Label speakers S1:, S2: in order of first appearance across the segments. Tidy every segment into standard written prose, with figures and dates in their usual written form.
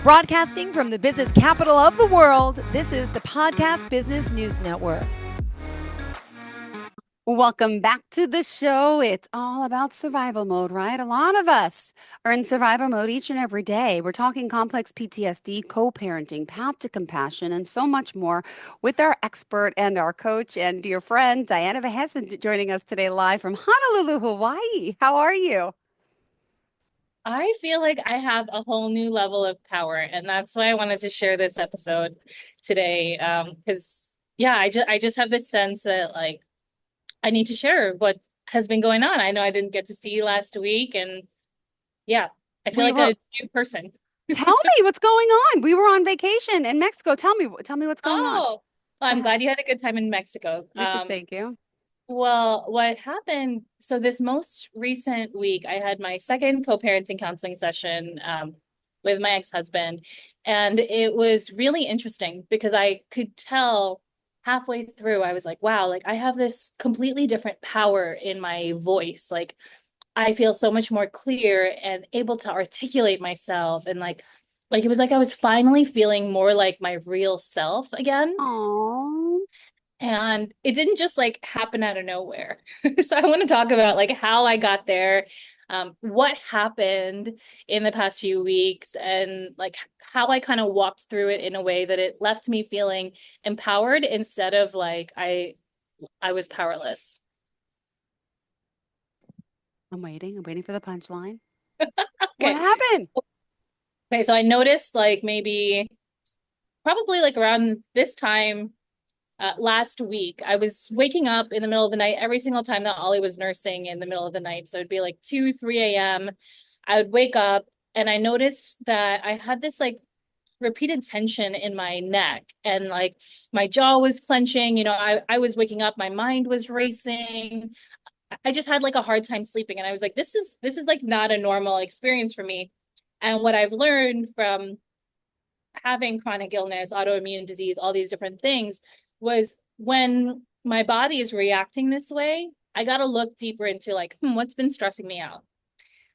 S1: Broadcasting from the business capital of the world, this is the Podcast Business News Network.
S2: Welcome back to the show. It's all about survival mode, right? A lot of us are in survival mode each and every day. We're talking complex PTSD, co-parenting, path to compassion, and so much more with our expert and our coach and dear friend, Diana Bejasa, joining us today live from Honolulu, Hawaii. How are you?
S3: I feel like I have a whole new level of power, and that's why I wanted to share this episode today. Because yeah, I just have this sense that like I need to share what has been going on. I know I didn't get to see you last week, and yeah, I feel
S2: We
S3: like
S2: were,
S3: a new person.
S2: Tell me what's going on. We were on vacation in Mexico. Tell me what's going on.
S3: Oh, well, I'm glad you had a good time in Mexico.
S2: Me too, thank you.
S3: Well, what happened? So this most recent week, I had my second co-parenting counseling session with my ex-husband, and it was really interesting because I could tell halfway through, I was like, wow, like I have this completely different power in my voice. Like I feel so much more clear and able to articulate myself, and like it was like I was finally feeling more like my real self again.
S2: Oh,
S3: And it didn't just like happen out of nowhere. So I want to talk about like how I got there, what happened in the past few weeks, and like how I kind of walked through it in a way that it left me feeling empowered instead of like I was powerless.
S2: I'm waiting. I'm waiting for the punchline. What
S3: Okay.
S2: happened?
S3: Okay, so I noticed like maybe probably like around this time last week, I was waking up in the middle of the night every single time that Ollie was nursing in the middle of the night. So it'd be like 2, 3 a.m. I would wake up and I noticed that I had this like repeated tension in my neck, and like my jaw was clenching. I was waking up, my mind was racing. I just had like a hard time sleeping. And I was like, this is like not a normal experience for me. And what I've learned from having chronic illness, autoimmune disease, all these different things was when my body is reacting this way, I got to look deeper into like, what's been stressing me out?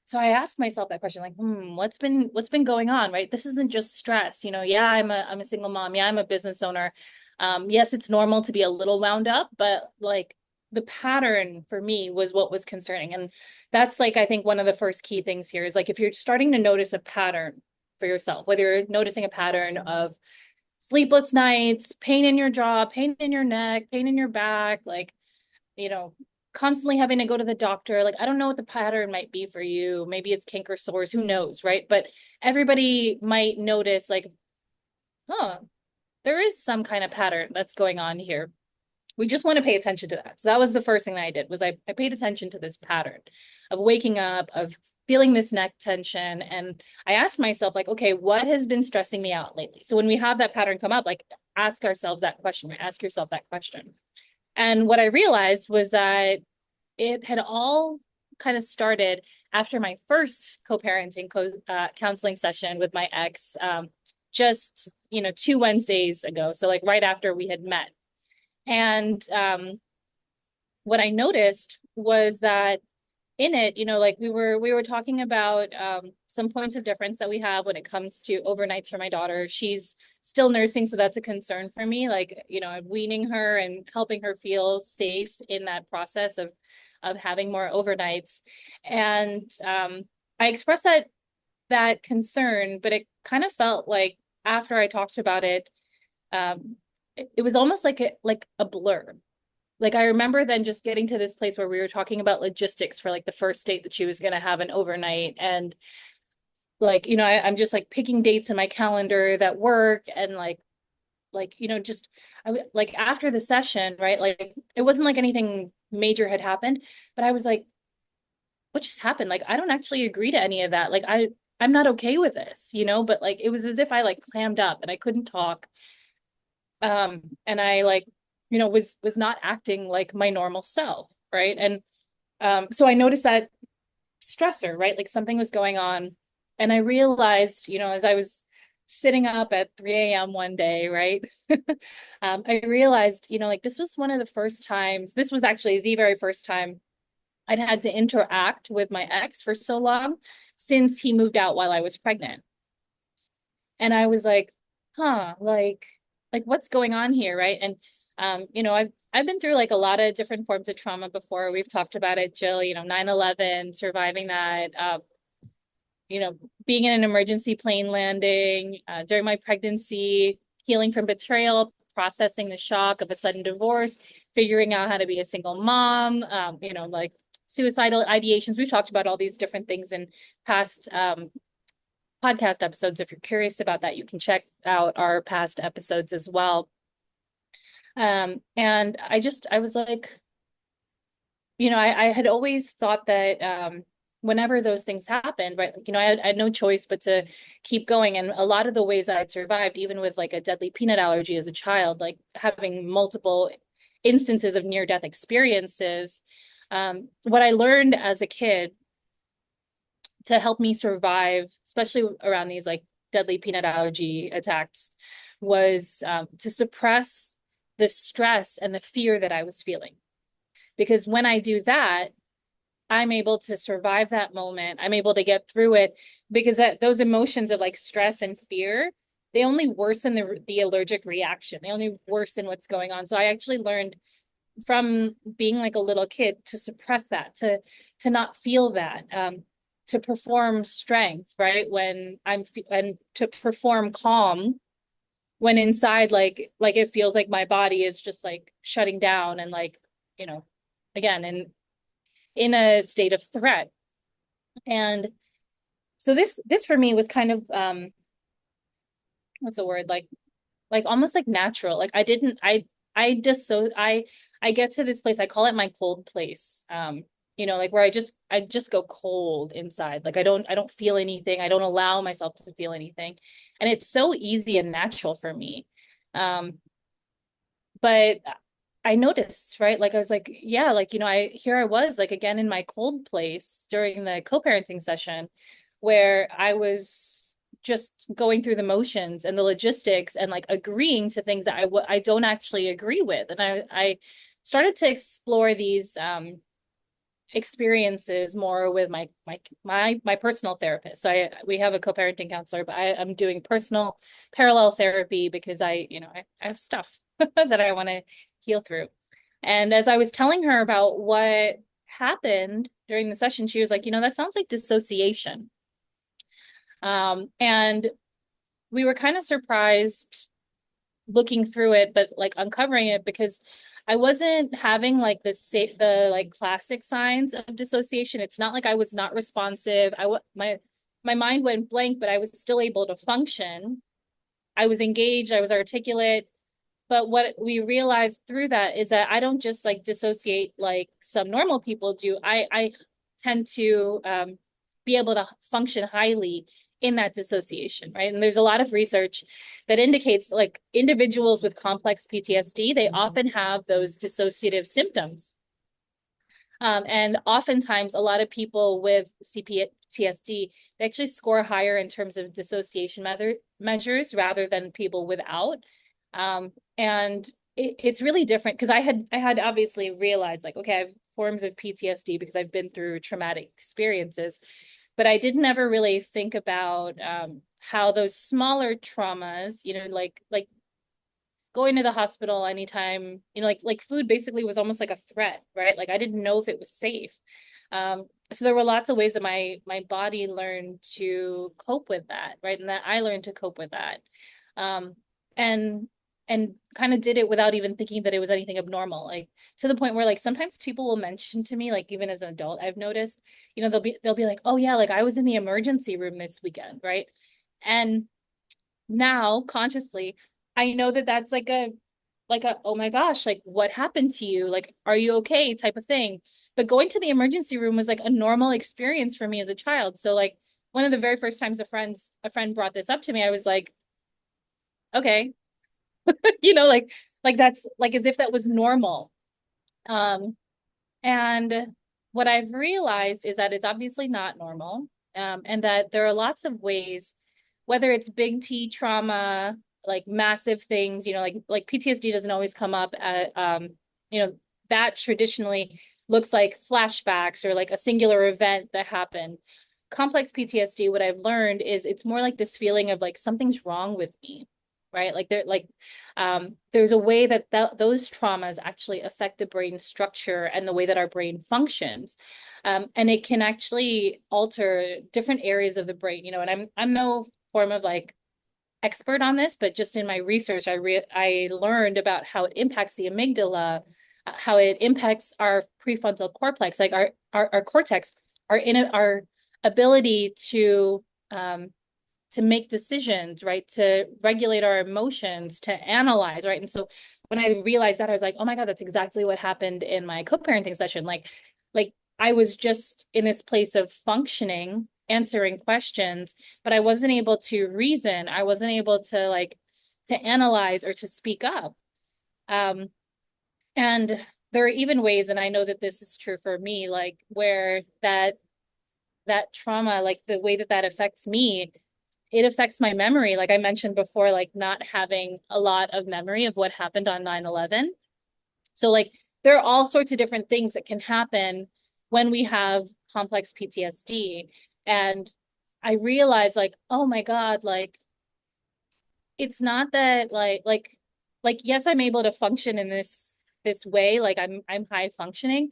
S3: So I asked myself that question, like, what's been going on, right? This isn't just stress, yeah, I'm a single mom. Yeah, I'm a business owner. Yes, it's normal to be a little wound up, but like the pattern for me was what was concerning. And that's like, I think one of the first key things here is like, if you're starting to notice a pattern for yourself, whether you're noticing a pattern of sleepless nights, pain in your jaw, pain in your neck, pain in your back, like, you know, constantly having to go to the doctor. Like, I don't know what the pattern might be for you. Maybe it's canker sores, who knows, right? But everybody might notice, like, oh, there is some kind of pattern that's going on here. We just want to pay attention to that. So that was the first thing that I did was I paid attention to this pattern of waking up, of feeling this neck tension. And I asked myself, like, okay, what has been stressing me out lately? So when we have that pattern come up, like ask ourselves that question, right? Ask yourself that question. And what I realized was that it had all kind of started after my first co-parenting counseling session with my ex, just 2 Wednesdays ago. So like right after we had met. And what I noticed was that in it, like we were talking about some points of difference that we have when it comes to overnights for my daughter. She's still nursing, so that's a concern for me. Like, I'm weaning her and helping her feel safe in that process of having more overnights. And I expressed that concern, but it kind of felt like after I talked about it, it was almost like a blur. Like I remember then just getting to this place where we were talking about logistics for like the first date that she was going to have an overnight. And like, I'm just like picking dates in my calendar that work. And just like after the session, right? Like it wasn't like anything major had happened, but I was like, what just happened? Like, I don't actually agree to any of that. Like I'm not okay with this, but like, it was as if I like clammed up and I couldn't talk. And I like, was not acting like my normal self, right? And so I noticed that stressor, right? Like something was going on. And I realized, as I was sitting up at 3 a.m. one day, right? I realized, like this was one of the first times, this was actually the very first time I'd had to interact with my ex for so long since he moved out while I was pregnant. And I was like, huh, like what's going on here, right? And I've been through like a lot of different forms of trauma before. We've talked about it, Jill, 9/11, surviving that, being in an emergency plane landing, during my pregnancy, healing from betrayal, processing the shock of a sudden divorce, figuring out how to be a single mom, like suicidal ideations. We've talked about all these different things in past podcast episodes. If you're curious about that, you can check out our past episodes as well. And I was like, I had always thought that whenever those things happened, right, like, I had no choice but to keep going. And a lot of the ways that I'd survived, even with like a deadly peanut allergy as a child, like having multiple instances of near-death experiences, what I learned as a kid to help me survive, especially around these like deadly peanut allergy attacks, was to suppress the stress and the fear that I was feeling. Because when I do that, I'm able to survive that moment. I'm able to get through it because those emotions of like stress and fear, they only worsen the allergic reaction. They only worsen what's going on. So I actually learned from being like a little kid to suppress that, to not feel that, to perform strength, right? And to perform calm when inside, like it feels like my body is just like shutting down and like, again, and in a state of threat. And so this for me was kind of what's the word, like almost like natural. Like I just so I get to this place, I call it my cold place. Like where I just go cold inside. Like I don't feel anything. I don't allow myself to feel anything. And it's so easy and natural for me. But I noticed, right? Like I was like, yeah, like, I was like again in my cold place during the co-parenting session where I was just going through the motions and the logistics and like agreeing to things that I don't actually agree with. And I started to explore these experiences more with my personal therapist. So we have a co-parenting counselor, but I'm doing personal parallel therapy because I have stuff that I want to heal through. And as I was telling her about what happened during the session, she was like, that sounds like dissociation. And we were kind of surprised looking through it, but like uncovering it because I wasn't having like the like classic signs of dissociation. It's not like I was not responsive. My mind went blank, but I was still able to function. I was engaged, I was articulate. But what we realized through that is that I don't just like dissociate like some normal people do. I tend to be able to function highly in that dissociation, right? And there's a lot of research that indicates like individuals with complex PTSD, they often have those dissociative symptoms. And oftentimes, a lot of people with CPTSD, they actually score higher in terms of dissociation measures rather than people without. And it's really different because I had obviously realized like, okay, I have forms of PTSD because I've been through traumatic experiences, but I didn't ever really think about how those smaller traumas, like going to the hospital anytime, like food basically was almost like a threat, right? Like I didn't know if it was safe. So there were lots of ways that my body learned to cope with that, right? And that I learned to cope with that. And and kind of did it without even thinking that it was anything abnormal, like to the point where like sometimes people will mention to me, like even as an adult, I've noticed, they'll be like, oh yeah, like I was in the emergency room this weekend, right? And now consciously I know that that's like a oh my gosh, like what happened to you, like are you okay type of thing. But going to the emergency room was like a normal experience for me as a child. So like one of the very first times a friend brought this up to me, I was like, okay, like that's like as if that was normal. um and what I've realized is that it's obviously not normal, and that there are lots of ways, whether it's big T trauma, like massive things, like PTSD doesn't always come up at, that traditionally looks like flashbacks or like a singular event that happened. complex PTSD, what I've learned is it's more like this feeling of like something's wrong with me, right? Like there's a way that those traumas actually affect the brain structure and the way that our brain functions, and it can actually alter different areas of the brain. You know, and I'm no form of like expert on this, but just in my research, I learned about how it impacts the amygdala, how it impacts our prefrontal cortex, like our cortex, our ability to make decisions, right? To regulate our emotions, to analyze, right? And so when I realized that, I was like, oh my God, that's exactly what happened in my co-parenting session. Like I was just in this place of functioning, answering questions, but I wasn't able to reason. I wasn't able to to analyze or to speak up. Um, and there are even ways, and I know that this is true for me, like where that trauma, like the way that that affects me, it affects my memory. Like I mentioned before, like not having a lot of memory of what happened on 9/11. So like there are all sorts of different things that can happen when we have complex PTSD. And I realized like, oh my God, like it's not that like yes, I'm able to function in this way, like I'm high functioning,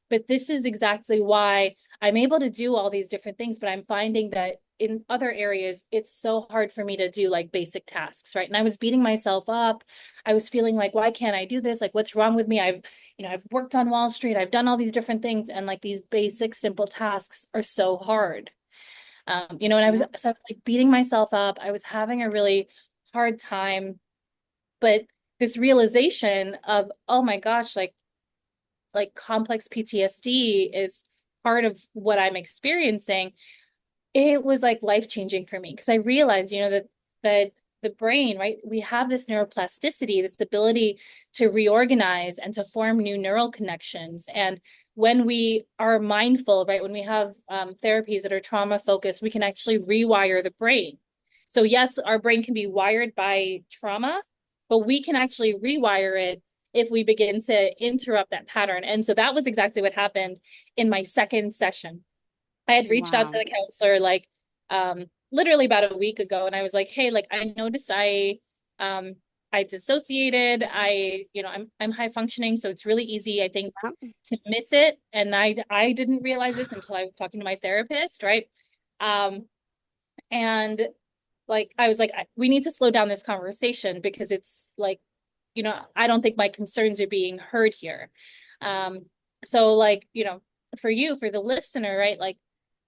S3: but this is exactly why I'm able to do all these different things, but I'm finding that in other areas it's so hard for me to do like basic tasks, right? And I was beating myself up. I was feeling like, why can't I do this? Like what's wrong with me? I've worked on Wall Street, I've done all these different things, and like these basic simple tasks are so hard. And
S2: Yeah.
S3: I was like beating myself up. I was having a really hard time, but this realization of, oh my gosh, like complex PTSD is part of what I'm experiencing. It was like life-changing for me because I realized, that the brain, right? We have this neuroplasticity, this ability to reorganize and to form new neural connections. And when we are mindful, right, when we have therapies that are trauma focused, we can actually rewire the brain. So yes, our brain can be wired by trauma, but we can actually rewire it if we begin to interrupt that pattern. And so that was exactly what happened in my second session. I had reached out to
S2: Wow.
S3: the counselor like literally about a week ago, and I was like, hey, like I noticed I dissociated. I'm high functioning, so it's really easy, I think,
S2: Yep.
S3: to miss it. And I didn't realize this until I was talking to my therapist, right? Um, and like I was like, we need to slow down this conversation because it's like, I don't think my concerns are being heard here. Um, so like, for you, for the listener, right? Like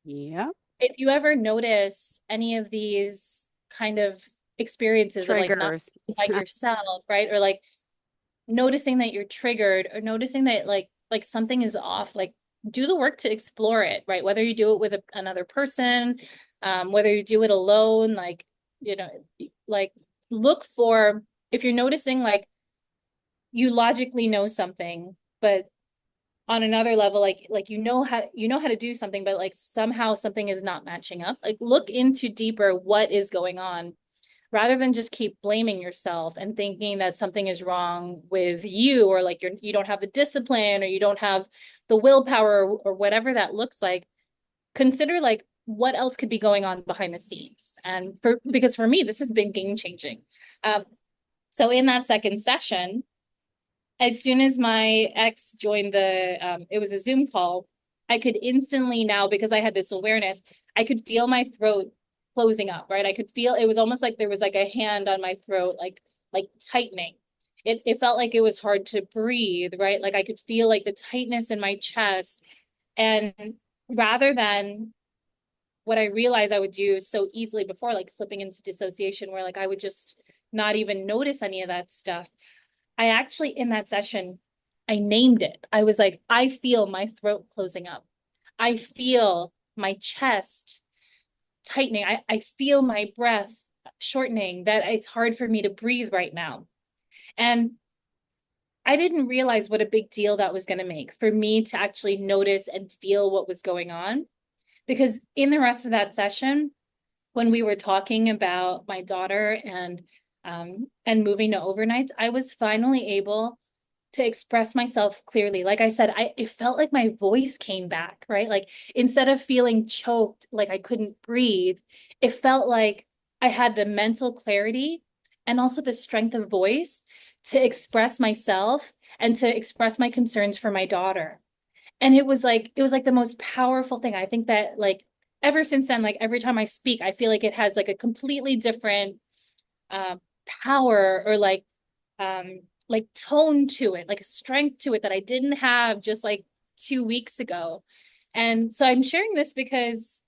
S2: Yep.
S3: if you ever notice any of these kind of experiences of like not
S2: Triggers.
S3: like yourself, right? Or like noticing that you're triggered or noticing that like something is off, like do the work to explore it, right? Whether you do it with another person, whether you do it alone, like, you know, like look for, if you're noticing like you logically know something, but on another level, like you know how to do something, but like somehow something is not matching up, like look into deeper what is going on rather than just keep blaming yourself and thinking that something is wrong with you, or like you don't have the discipline or you don't have the willpower, or whatever that looks like. Consider like what else could be going on behind the scenes. And because for me this has been game changing. So in that second session, as soon as my ex joined it was a Zoom call, I could instantly now, because I had this awareness, I could feel my throat closing up, right? I could feel, it was almost like there was like a hand on my throat, like tightening. It felt like it was hard to breathe, right? Like I could feel like the tightness in my chest. And rather than what I realized I would do so easily before, like slipping into dissociation, where like I would just not even notice any of that stuff. I actually, in that session, I named it. I was like, I feel my throat closing up. I feel my chest tightening. I feel my breath shortening, that it's hard for me to breathe right now. And I didn't realize what a big deal that was going to make for me to actually notice and feel what was going on. Because in the rest of that session, when we were talking about my daughter and moving to overnights, I was finally able to express myself clearly. Like I said, it felt like my voice came back, right? Like instead of feeling choked, like I couldn't breathe, it felt like I had the mental clarity and also the strength of voice to express myself and to express my concerns for my daughter. And it was like the most powerful thing. I think that like ever since then, like every time I speak, I feel like it has like a completely different uh, power or like tone to it, like a strength to it that I didn't have just like 2 weeks ago. And so I'm sharing this because,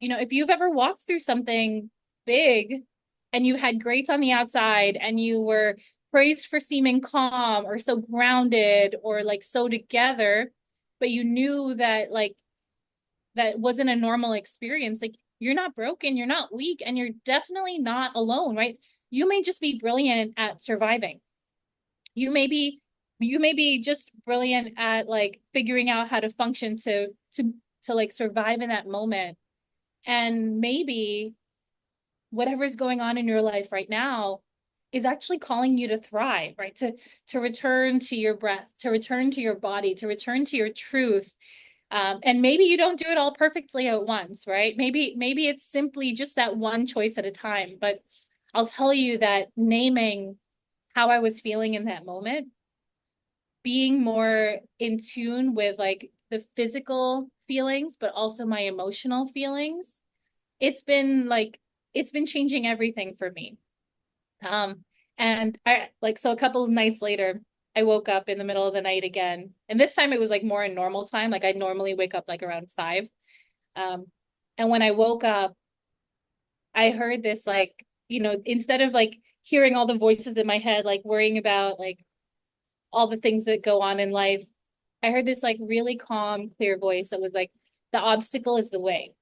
S3: if you've ever walked through something big and you had grace on the outside and you were praised for seeming calm or so grounded or like so together, but you knew that like that wasn't a normal experience, like you're not broken, you're not weak, and you're definitely not alone, right? You may just be brilliant at surviving. You may be just brilliant at like figuring out how to function to like survive in that moment. And maybe whatever's going on in your life right now is actually calling you to thrive, right? To return to your breath, to return to your body, to return to your truth. And maybe you don't do it all perfectly at once, right? Maybe it's simply just that one choice at a time. But I'll tell you that naming how I was feeling in that moment, being more in tune with like the physical feelings, but also my emotional feelings, it's been like it's been changing everything for me. Um, and I like so a couple of nights later, I woke up in the middle of the night again. And this time it was like more in normal time. Like I normally wake up like around 5. Um, and when I woke up, I heard this like, instead of like hearing all the voices in my head, like worrying about like all the things that go on in life, I heard this like really calm, clear voice that was like, the obstacle is the way.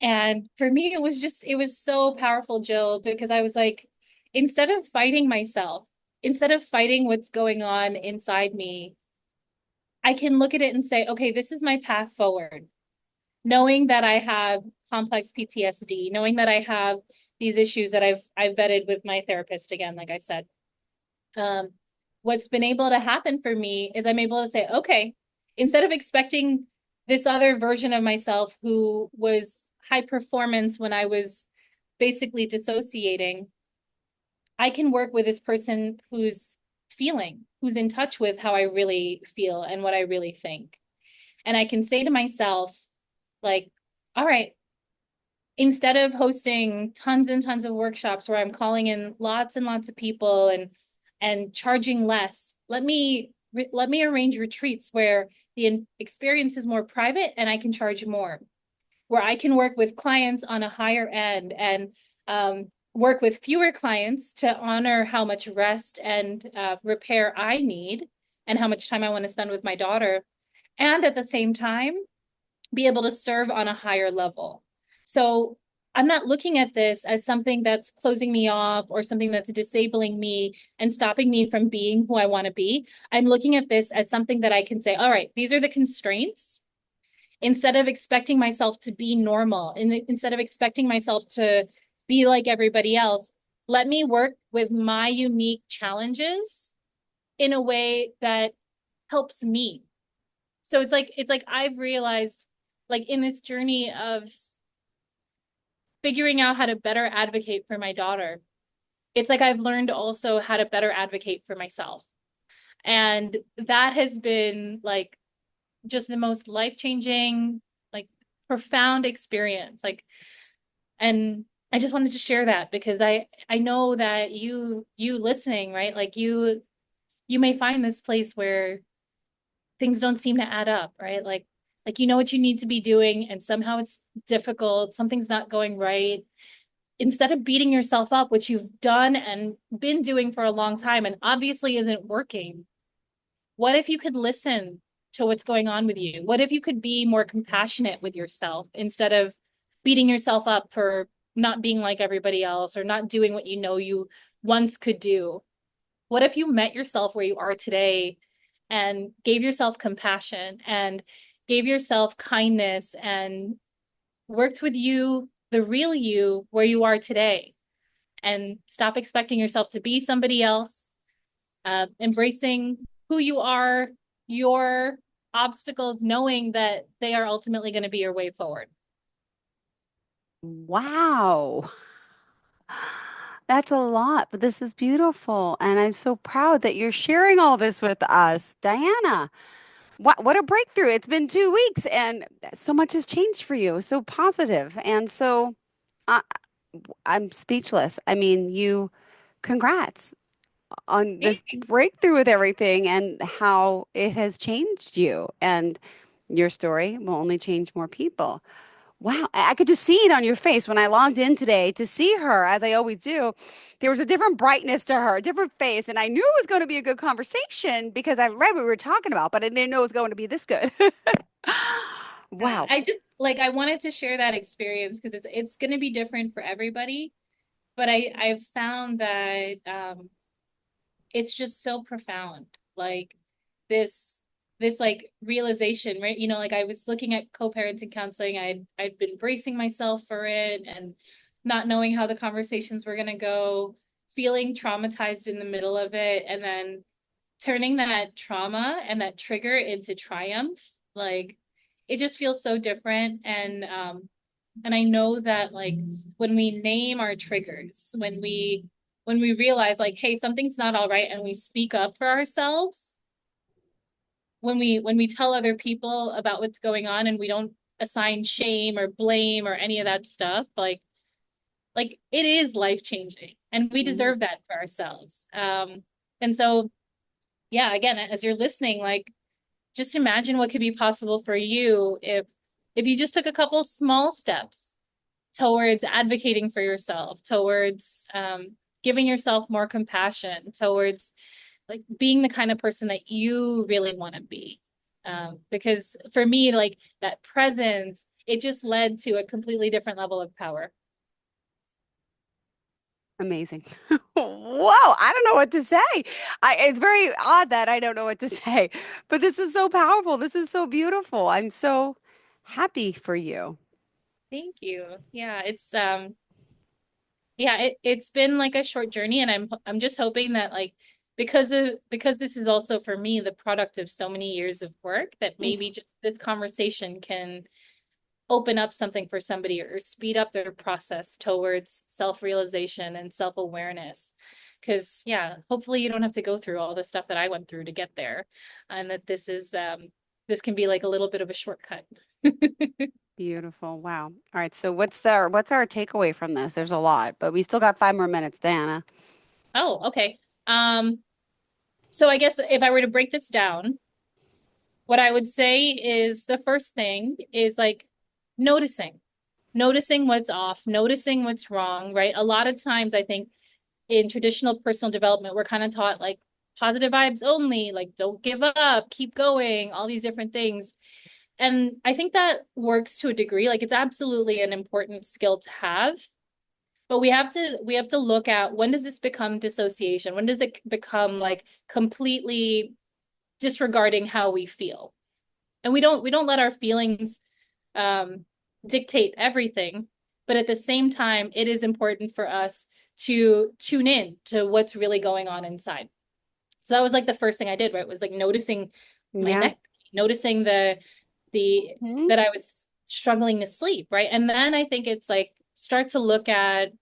S3: And for me, it was so powerful, Jill, because I was like, instead of fighting myself, instead of fighting what's going on inside me, I can look at it and say, okay, this is my path forward. Knowing that I have complex PTSD, knowing that I have these issues that I've vetted with my therapist again, like I said. Um, what's been able to happen for me is I'm able to say, okay, instead of expecting this other version of myself who was high performance when I was basically dissociating, I can work with this person who's in touch with how I really feel and what I really think. And I can say to myself, like, all right, instead of hosting tons and tons of workshops where I'm calling in lots and lots of people and charging less, let me arrange retreats where the experience is more private and I can charge more, where I can work with clients on a higher end and work with fewer clients to honor how much rest and repair I need and how much time I want to spend with my daughter, and at the same time be able to serve on a higher level. So I'm not looking at this as something that's closing me off or something that's disabling me and stopping me from being who I want to be. I'm looking at this as something that I can say, all right, these are the constraints. Instead of expecting myself to be normal, and instead of expecting myself to be like everybody else, let me work with my unique challenges in a way that helps me. So it's like I've realized, like in this journey of figuring out how to better advocate for my daughter, it's like I've learned also how to better advocate for myself. And that has been like just the most life-changing, like profound experience. Like, and I just wanted to share that because I know that you listening, right? Like you may find this place where things don't seem to add up, right? Like you know what you need to be doing and somehow it's difficult, something's not going right. Instead of beating yourself up, which you've done and been doing for a long time and obviously isn't working, what if you could listen to what's going on with you? What if you could be more compassionate with yourself instead of beating yourself up for not being like everybody else or not doing what you know you once could do? What if you met yourself where you are today and gave yourself compassion and gave yourself kindness and worked with you, the real you, where you are today, and stop expecting yourself to be somebody else embracing who you are, your obstacles, knowing that they are ultimately going to be your way forward.
S2: Wow. That's a lot, but this is beautiful. And I'm so proud that you're sharing all this with us. Diana, what a breakthrough. It's been 2 weeks and so much has changed for you. So positive. And so I, I'm speechless. I mean, congrats on this breakthrough with everything and how it has changed you. And your story will only change more people. Wow, I could just see it on your face when I logged in today to see her, as I always do. There was a different brightness to her, a different face, and I knew it was going to be a good conversation because I read what we were talking about, but I didn't know it was going to be this good. Wow.
S3: I just like I wanted to share that experience because it's going to be different for everybody, but I've found that it's just so profound. Like this this like realization, right? You know, like I was looking at co-parenting counseling. I'd been bracing myself for it and not knowing how the conversations were going to go, feeling traumatized in the middle of it, and then turning that trauma and that trigger into triumph. Like it just feels so different. And I know that like when we name our triggers, when we realize like, hey, something's not all right, and we speak up for ourselves, when we tell other people about what's going on and we don't assign shame or blame or any of that stuff, like it is life changing, and we
S2: Mhm.
S3: deserve that for ourselves. And so yeah, again, as you're listening, like just imagine what could be possible for you if you just took a couple small steps towards advocating for yourself, towards giving yourself more compassion, towards like being the kind of person that you really want to be. Because for me, like that presence, it just led to a completely different level of power.
S2: Amazing. Whoa, I don't know what to say. It's very odd that I don't know what to say, but this is so powerful. This is so beautiful. I'm so happy for you.
S3: Thank you. Yeah, it's been like a short journey, and I'm just hoping that like because this is also for me the product of so many years of work, that maybe just this conversation can open up something for somebody or speed up their process towards self-realization and self-awareness. Because yeah, hopefully you don't have to go through all the stuff that I went through to get there, and that this can be like a little bit of a shortcut.
S2: Beautiful. Wow. All right. So what's our takeaway from this? There's a lot, but we still got 5 more minutes, Diana.
S3: Oh, okay. So I guess if I were to break this down, what I would say is the first thing is like noticing, noticing what's off, noticing what's wrong, right? A lot of times I think in traditional personal development, we're kind of taught like positive vibes only, like don't give up, keep going, all these different things. And I think that works to a degree. Like it's absolutely an important skill to have. But we have to look at, when does this become dissociation? When does it become like completely disregarding how we feel? And we don't let our feelings um, dictate everything, but at the same time, it is important for us to tune in to what's really going on inside. So that was like the first thing I did, right? Was like noticing my
S2: Yeah.
S3: neck, noticing the
S2: Mhm.
S3: that I was struggling to sleep, right? And then I think it's like start to look at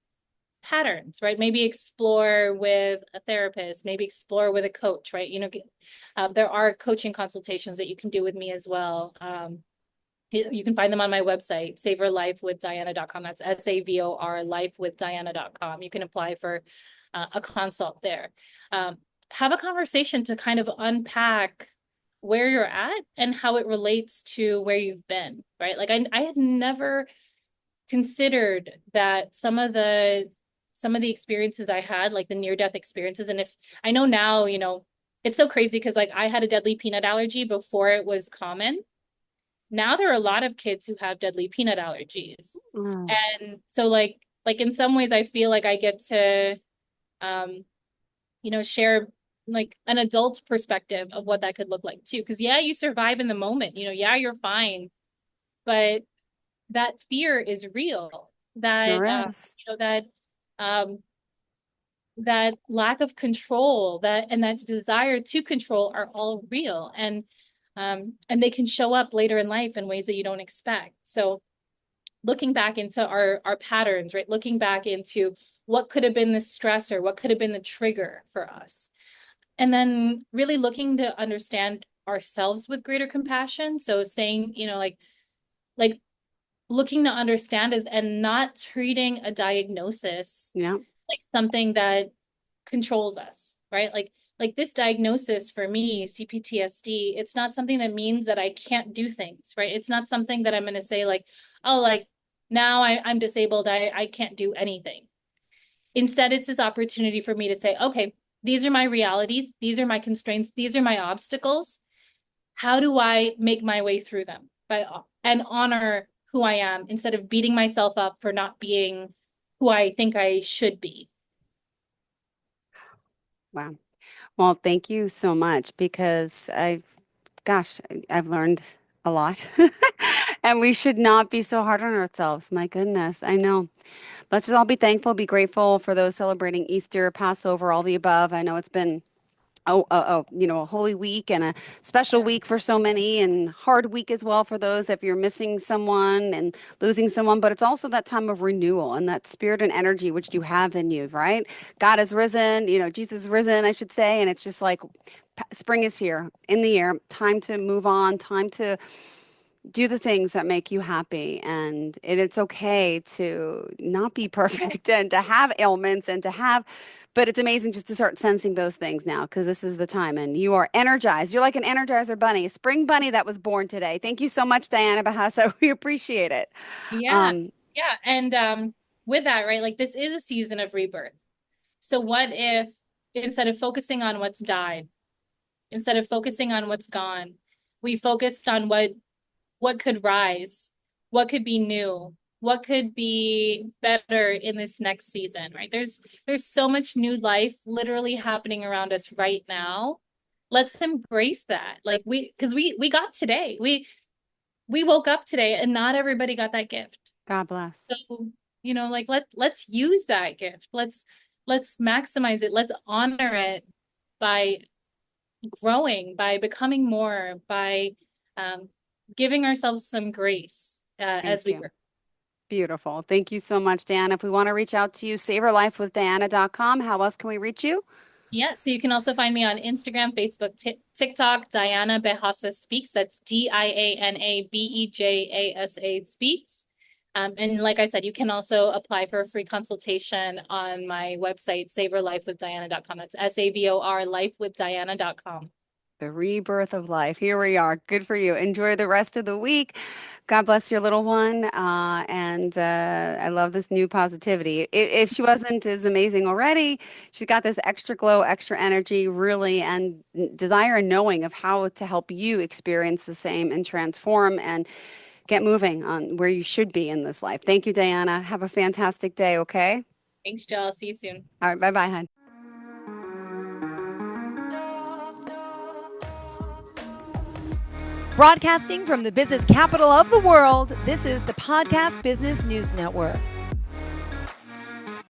S3: patterns, right? Maybe explore with a therapist, maybe explore with a coach, right? You know, there are coaching consultations that you can do with me as well. You can find them on my website, savorlifewithdiana.com. That's SAVOR lifewithdiana.com. You can apply for a consult there. Um, have a conversation to kind of unpack where you're at and how it relates to where you've been, right? Like I had never considered that some of the experiences I had, like the near death experiences. And if I know now, you know, it's so crazy because like I had a deadly peanut allergy before it was common. Now there are a lot of kids who have deadly peanut allergies.
S2: Oh,
S3: And so like in some ways I feel like I get to um you know share like an adult perspective of what that could look like too. Because yeah, you survive in the moment, you know, yeah, you're fine, but that fear is real. That
S2: sure is.
S3: you know that um that lack of control, and that desire to control are all real, and they can show up later in life in ways that you don't expect. So looking back into our patterns, right? Looking back into what could have been the stressor, what could have been the trigger for us. And then really looking to understand ourselves with greater compassion. So saying, like looking to understand is, and not treating a diagnosis
S2: Yeah.
S3: like something that controls us, right? Like this diagnosis for me, CPTSD, it's not something that means that I can't do things, right? It's not something that I'm going to say like, oh, like now I'm disabled, I can't do anything. Instead, it's this opportunity for me to say, okay, these are my realities, these are my constraints, these are my obstacles. How do I make my way through them and honor who I am instead of beating myself up for not being who I think I should be?
S2: Wow. Well, thank you so much because I've learned a lot. And we should not be so hard on ourselves. My goodness, I know. Let's just all be thankful, be grateful for those celebrating Easter, Passover, all the above. I know it's been a holy week and a special week for so many, and hard week as well for those if you're missing someone and losing someone. But it's also that time of renewal and that spirit and energy which you have in you, right? God has risen, Jesus is risen, I should say, and it's just like spring is here in the air. Time to move on. Time to do the things that make you happy, and it's okay to not be perfect and to have ailments and to have, but it's amazing just to start sensing those things now because this is the time and you are energized. You're like an energizer bunny, a spring bunny that was born today. Thank you so much, Diana Bejasa. We appreciate it.
S3: Yeah.
S2: um
S3: Yeah. And with that, right, like this is a season of rebirth. So what if instead of focusing on what's died, instead of focusing on what's gone, we focused on what could rise, what could be new, what could be better in this next season, right? There's so much new life literally happening around us right now. Let's embrace that. Like because we got today. We woke up today and not everybody got that gift.
S2: God bless.
S3: So, like let's use that gift. Let's maximize it. Let's honor it by growing, by becoming more, by um, giving ourselves some grace as
S2: Thank
S3: we
S2: you.
S3: grow.
S2: Beautiful. Thank you so much, Diana. If we want to reach out to you, savorlifewithdiana.com. How else can we reach you?
S3: Yeah, so you can also find me on Instagram, Facebook, TikTok, Diana Bejasa Speaks. That's DIANA BEJASA Speaks. And like I said, you can also apply for a free consultation on my website, savorlifewithdiana.com. That's SAVOR lifewithdiana.com.
S2: The rebirth of life. Here we are. Good for you. Enjoy the rest of the week. God bless your little one. And I love this new positivity. If she wasn't as amazing already, she's got this extra glow, extra energy, really, and desire and knowing of how to help you experience the same and transform and get moving on where you should be in this life. Thank you, Diana. Have a fantastic day, okay?
S3: Thanks, Jill. See you soon.
S2: All right. Bye-bye, hon.
S1: Broadcasting from the business capital of the world, this is the Podcast Business News Network.